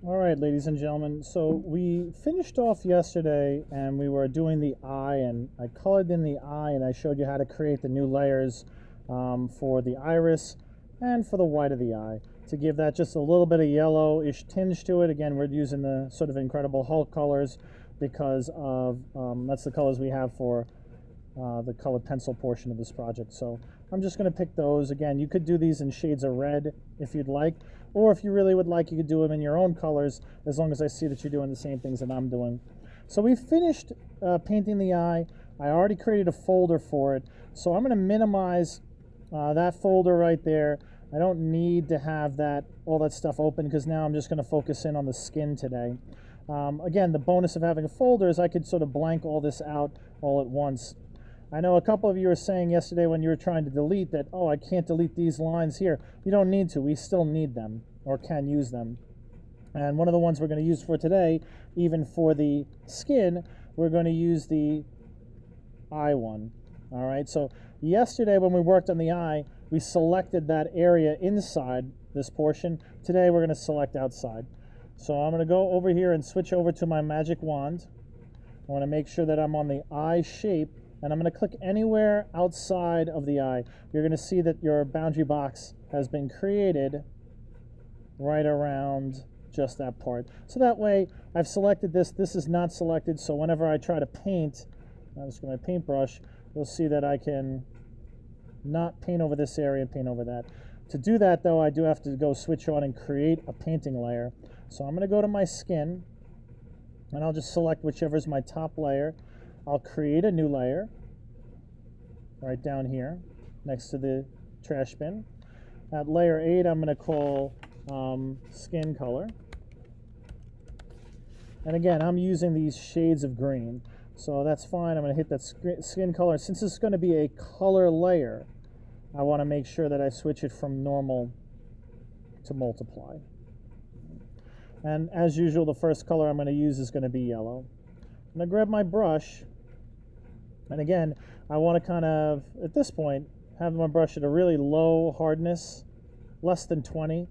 All right, ladies and gentlemen. So we finished off yesterday and we were doing the eye, and I colored in the eye and I showed you how to create the new layers for the iris and for the white of the eye to give that just a little bit of yellowish tinge to it. Again, we're using the sort of Incredible Hulk colors because of that's the colors we have for the colored pencil portion of this project. So I'm just going to pick those. Again, you could do these in shades of red if you'd like, or if you really would like, you could do them in your own colors, as long as I see that you're doing the same things that I'm doing. So we finished painting the eye. I already created a folder for it, so I'm going to minimize that folder right there. I don't need to have all that stuff open because now I'm just going to focus in on the skin today. Again, the bonus of having a folder is I could sort of blank all this out all at once. I know a couple of you were saying yesterday when you were trying to delete that, oh, I can't delete these lines here. You don't need to. We still need them or can use them. And one of the ones we're going to use for today, even for the skin, we're going to use the eye one. All right, so yesterday when we worked on the eye, we selected that area inside this portion. Today we're going to select outside. So I'm going to go over here and switch over to my magic wand. I want to make sure that I'm on the eye shape, and I'm going to click anywhere outside of the eye. You're going to see that your boundary box has been created right around just that part. So that way I've selected this. This is not selected, so whenever I try to paint, I'm just going to paintbrush, you'll see that I can not paint over this area and paint over that. To do that though, I do have to go switch on and create a painting layer. So I'm going to go to my skin, and I'll just select whichever is my top layer. I'll create a new layer right down here next to the trash bin. At layer 8, I'm going to call skin color. And again, I'm using these shades of green, so that's fine. I'm going to hit that skin color. Since it's going to be a color layer, I want to make sure that I switch it from normal to multiply. And as usual, the first color I'm going to use is going to be yellow. I'm going to grab my brush, and again, I want to kind of, at this point, have my brush at a really low hardness, less than 20.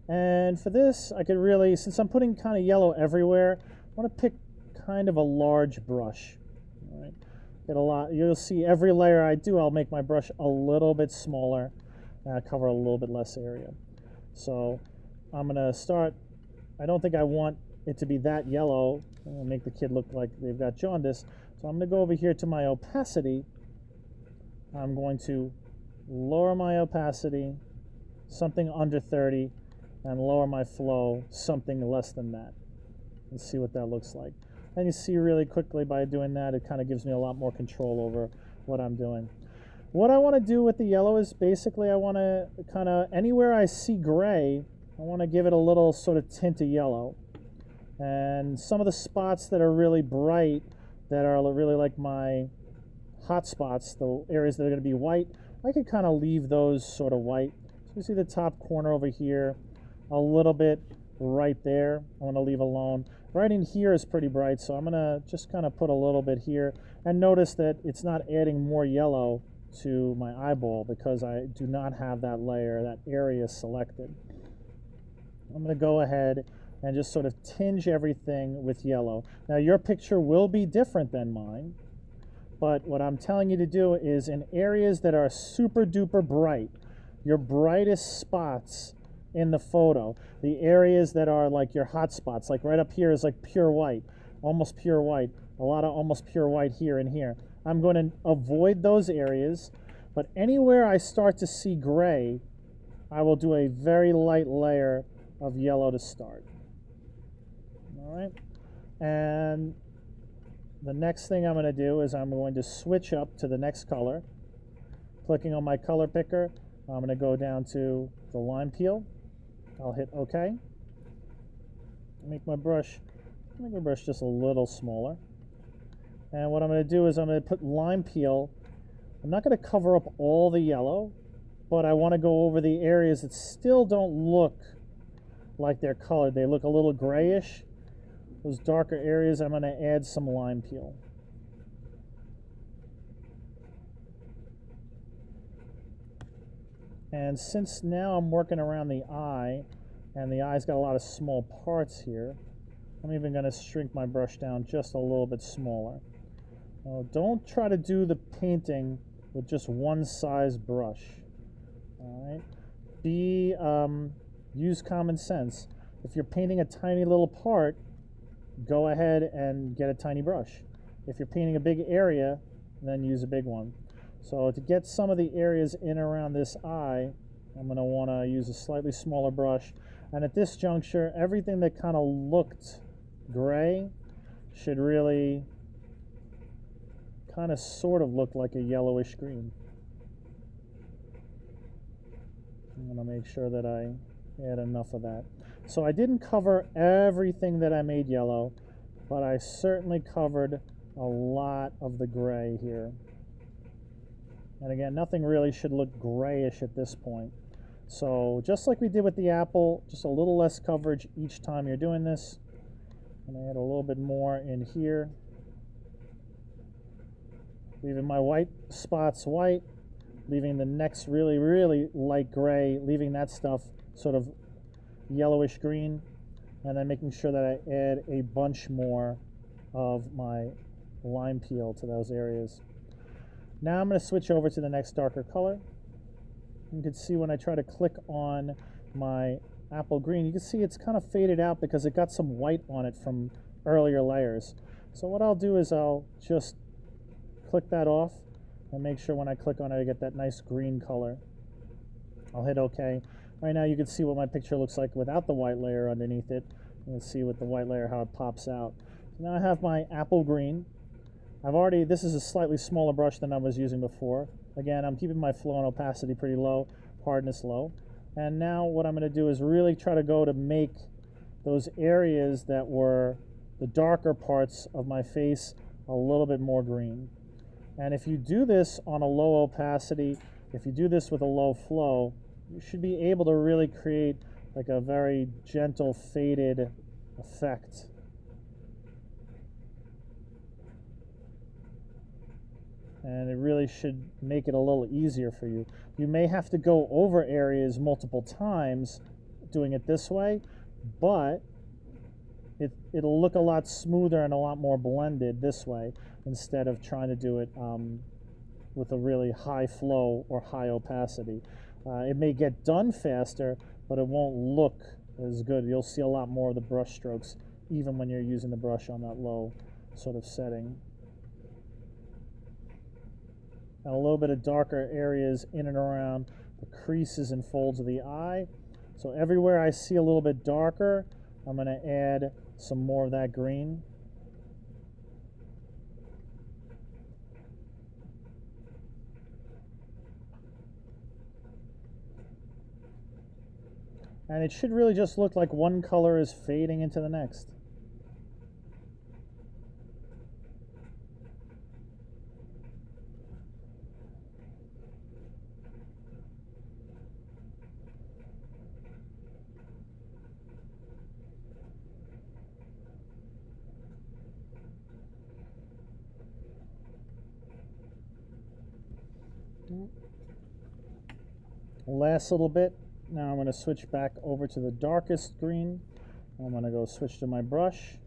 And for this, I could really, since I'm putting kind of yellow everywhere, I want to pick kind of a large brush. All right. Get a lot. You'll see every layer I do, I'll make my brush a little bit smaller, cover a little bit less area. So I'm going to start. I don't think I want it to be that yellow. I'll make the kid look like they've got jaundice. So I'm going to go over here to my opacity. I'm going to lower my opacity something under 30 and lower my flow something less than that. Let's see what that looks like. And you see really quickly by doing that, it kind of gives me a lot more control over what I'm doing. What I want to do with the yellow is basically I want to kind of, anywhere I see gray, I want to give it a little sort of tint of yellow. And some of the spots that are really bright, that are really like my hot spots, the areas that are going to be white, I could kind of leave those sort of white. So you see the top corner over here, a little bit right there, I want to leave alone. Right in here is pretty bright, so I'm going to just kind of put a little bit here. And notice that it's not adding more yellow to my eyeball because I do not have that layer, that area selected. I'm going to go ahead and just sort of tinge everything with yellow. Now your picture will be different than mine, but what I'm telling you to do is in areas that are super duper bright, your brightest spots in the photo, the areas that are like your hot spots, like right up here is like pure white, almost pure white, a lot of almost pure white here and here. I'm going to avoid those areas, but anywhere I start to see gray, I will do a very light layer of yellow to start. All right, and the next thing I'm going to do is I'm going to switch up to the next color. Clicking on my color picker, I'm going to go down to the lime peel. I'll hit OK. Make my brush just a little smaller. And what I'm going to do is I'm going to put lime peel. I'm not going to cover up all the yellow, but I want to go over the areas that still don't look like they're colored. They look a little grayish. Those darker areas, I'm going to add some lime peel. And since now I'm working around the eye, And the eye's got a lot of small parts here. I'm even going to shrink my brush down just a little bit smaller. Now, don't try to do the painting with just one size brush. All right? Use common sense. If you're painting a tiny little part, go ahead and get a tiny brush. If you're painting a big area, then use a big one. So to get some of the areas in around this eye, I'm going to want to use a slightly smaller brush. And at this juncture, everything that kind of looked gray should really kind of sort of look like a yellowish green. I'm going to make sure that I add enough of that. So I didn't cover everything that I made yellow, but I certainly covered a lot of the gray here. And again, nothing really should look grayish at this point. So just like we did with the apple, just a little less coverage each time you're doing this. I'm going to add a little bit more in here. Leaving my white spots white, leaving the next really, really light gray, leaving that stuff sort of yellowish green, and then making sure that I add a bunch more of my lime peel to those areas. Now I'm going to switch over to the next darker color. You can see when I try to click on my apple green, you can see it's kind of faded out because it got some white on it from earlier layers. So what I'll do is I'll just click that off and make sure when I click on it I get that nice green color. I'll hit OK. Right now you can see what my picture looks like without the white layer underneath it. You can see with the white layer how it pops out. So now I have my apple green. This is a slightly smaller brush than I was using before. Again, I'm keeping my flow and opacity pretty low, hardness low. And now what I'm going to do is really try to go to make those areas that were the darker parts of my face a little bit more green. And if you do this on a low opacity, if you do this with a low flow, you should be able to really create like a very gentle faded effect. And it really should make it a little easier for you. You may have to go over areas multiple times doing it this way, but it'll look a lot smoother and a lot more blended this way instead of trying to do it with a really high flow or high opacity. It may get done faster, but it won't look as good. You'll see a lot more of the brush strokes even when you're using the brush on that low sort of setting. And a little bit of darker areas in and around the creases and folds of the eye. So everywhere I see a little bit darker, I'm going to add some more of that green. And it should really just look like one color is fading into the next. Last little bit. Now I'm going to switch back over to the darkest green. I'm going to go switch to my brush.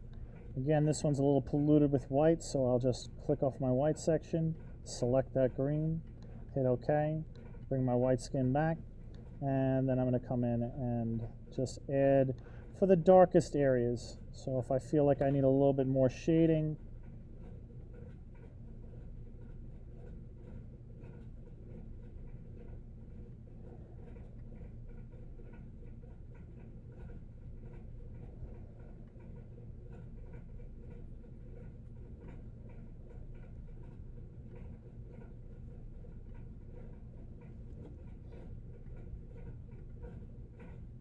Again, this one's a little polluted with white, so I'll just click off my white section, select that green, hit OK, bring my white skin back, and then I'm going to come in and just add for the darkest areas. So if I feel like I need a little bit more shading,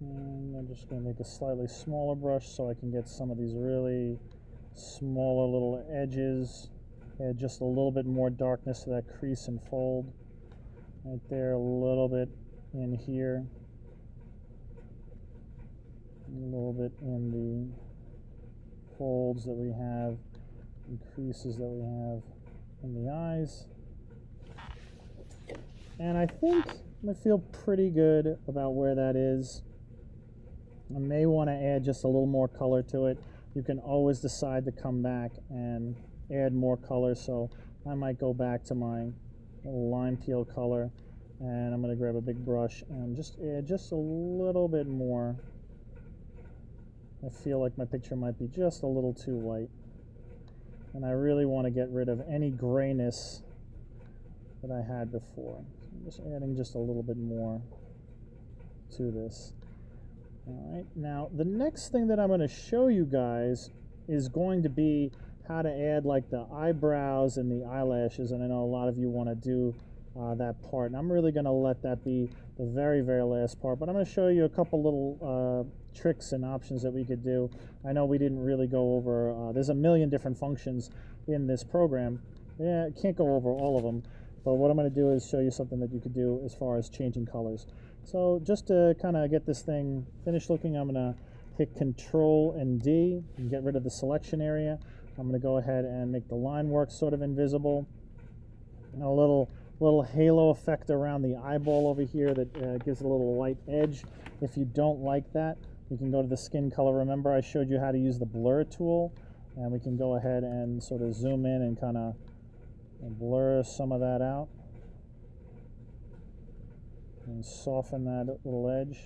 and I'm just going to make a slightly smaller brush so I can get some of these really smaller little edges. Add just a little bit more darkness to that crease and fold. Right there, a little bit in here. A little bit in the folds that we have, and creases that we have in the eyes. And I think I feel pretty good about where that is. I may want to add just a little more color to it. You can always decide to come back and add more color, so I might go back to my little lime teal color, and I'm going to grab a big brush and just add just a little bit more. I feel like my picture might be just a little too white, and I really want to get rid of any grayness that I had before. So I'm just adding just a little bit more to this. All right, now the next thing that I'm going to show you guys is going to be how to add like the eyebrows and the eyelashes, and I know a lot of you want to do that part, and I'm really going to let that be the very last part, but I'm going to show you a couple little tricks and options that we could do. I know we didn't really go over, there's a million different functions in this program. Yeah, I can't go over all of them, but what I'm going to do is show you something that you could do as far as changing colors. So just to kind of get this thing finished looking, I'm going to hit Control and D and get rid of the selection area. I'm going to go ahead and make the line work sort of invisible. And a little halo effect around the eyeball over here that gives it a little light edge. If you don't like that, you can go to the skin color. Remember, I showed you how to use the blur tool, and we can go ahead and sort of zoom in and kind of blur some of that out and soften that little edge.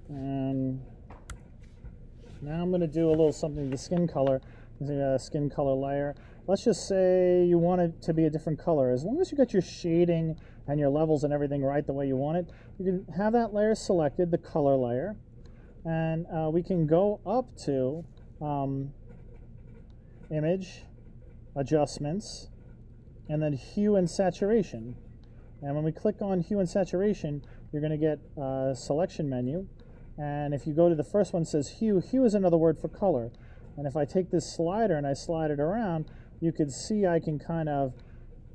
And now I'm going to do a little something to the skin color, using a skin color layer. Let's just say you want it to be a different color. As long as you got your shading and your levels and everything right the way you want it, you can have that layer selected, the color layer, and we can go up to Image, Adjustments, and then Hue and Saturation. And when we click on Hue and Saturation, you're going to get a selection menu. And if you go to the first one, it says hue. Hue is another word for color. And if I take this slider and I slide it around, you can see I can kind of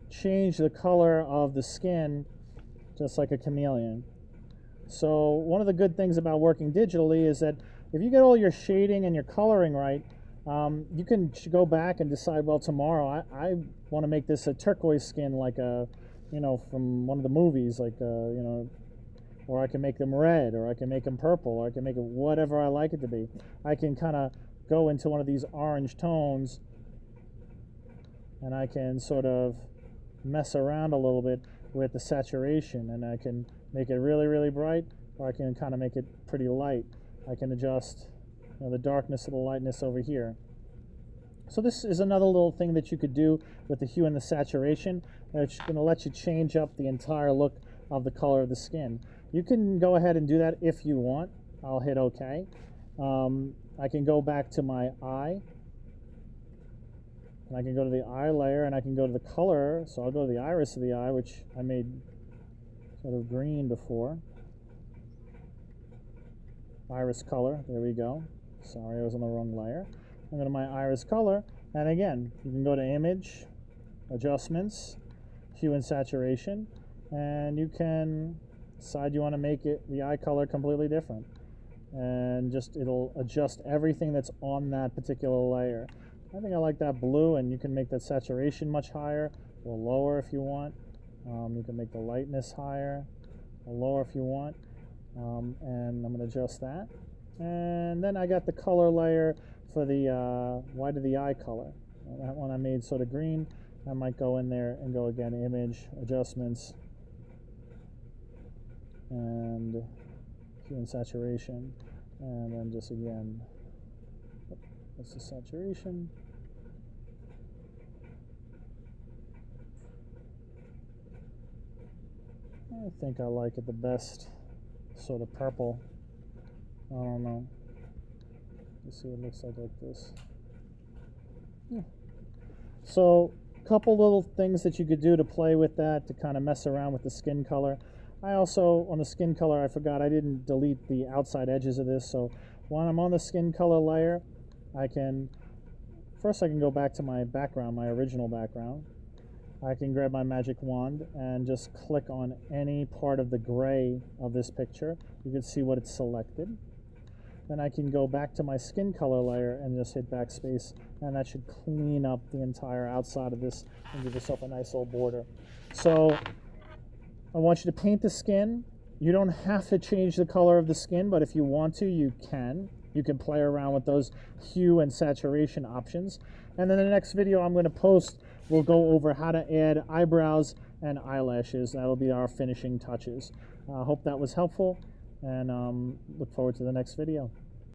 change the color of the skin just like a chameleon. So one of the good things about working digitally is that if you get all your shading and your coloring right, you can go back and decide, well, tomorrow I want to make this a turquoise skin like a, you know, from one of the movies, like, you know, or I can make them red, or I can make them purple, or I can make it whatever I like it to be. I can kind of go into one of these orange tones, and I can sort of mess around a little bit with the saturation, and I can make it really bright, or I can kind of make it pretty light. I can adjust, you know, the darkness of the lightness over here. So this is another little thing that you could do with the hue and the saturation. It's going to let you change up the entire look of the color of the skin. You can go ahead and do that if you want. I'll hit OK. I can go back to my eye, and I can go to the eye layer, and I can go to the color. So I'll go to the iris of the eye, which I made sort of green before. Iris color, there we go. Sorry, I was on the wrong layer. I'm going to my iris color, and again, you can go to Image, Adjustments, Hue and Saturation, and you can decide you want to make it the eye color completely different, and just it'll adjust everything that's on that particular layer. I think I like that blue, and you can make that saturation much higher or lower if you want. You can make the lightness higher or lower if you want, and I'm going to adjust that. And then I got the color layer for the white of the eye color. That one I made sort of green. I might go in there and go again, Image, Adjustments, and Hue and Saturation, and then just again, that's the saturation. I think I like it the best, sort of purple. I don't know. Let's see what it looks like this. Yeah. So a couple little things that you could do to play with that, to kind of mess around with the skin color. I also, on the skin color, I forgot I didn't delete the outside edges of this, so when I'm on the skin color layer, I can first I can go back to my background, my original background. I can grab my magic wand and just click on any part of the gray of this picture. You can see what it's selected. Then I can go back to my skin color layer and just hit backspace, and that should clean up the entire outside of this and give yourself a nice little border. So I want you to paint the skin. You don't have to change the color of the skin, but if you want to, you can. You can play around with those hue and saturation options. And then the next video I'm going to post, we'll go over how to add eyebrows and eyelashes. That'll be our finishing touches. I hope that was helpful, and look forward to the next video.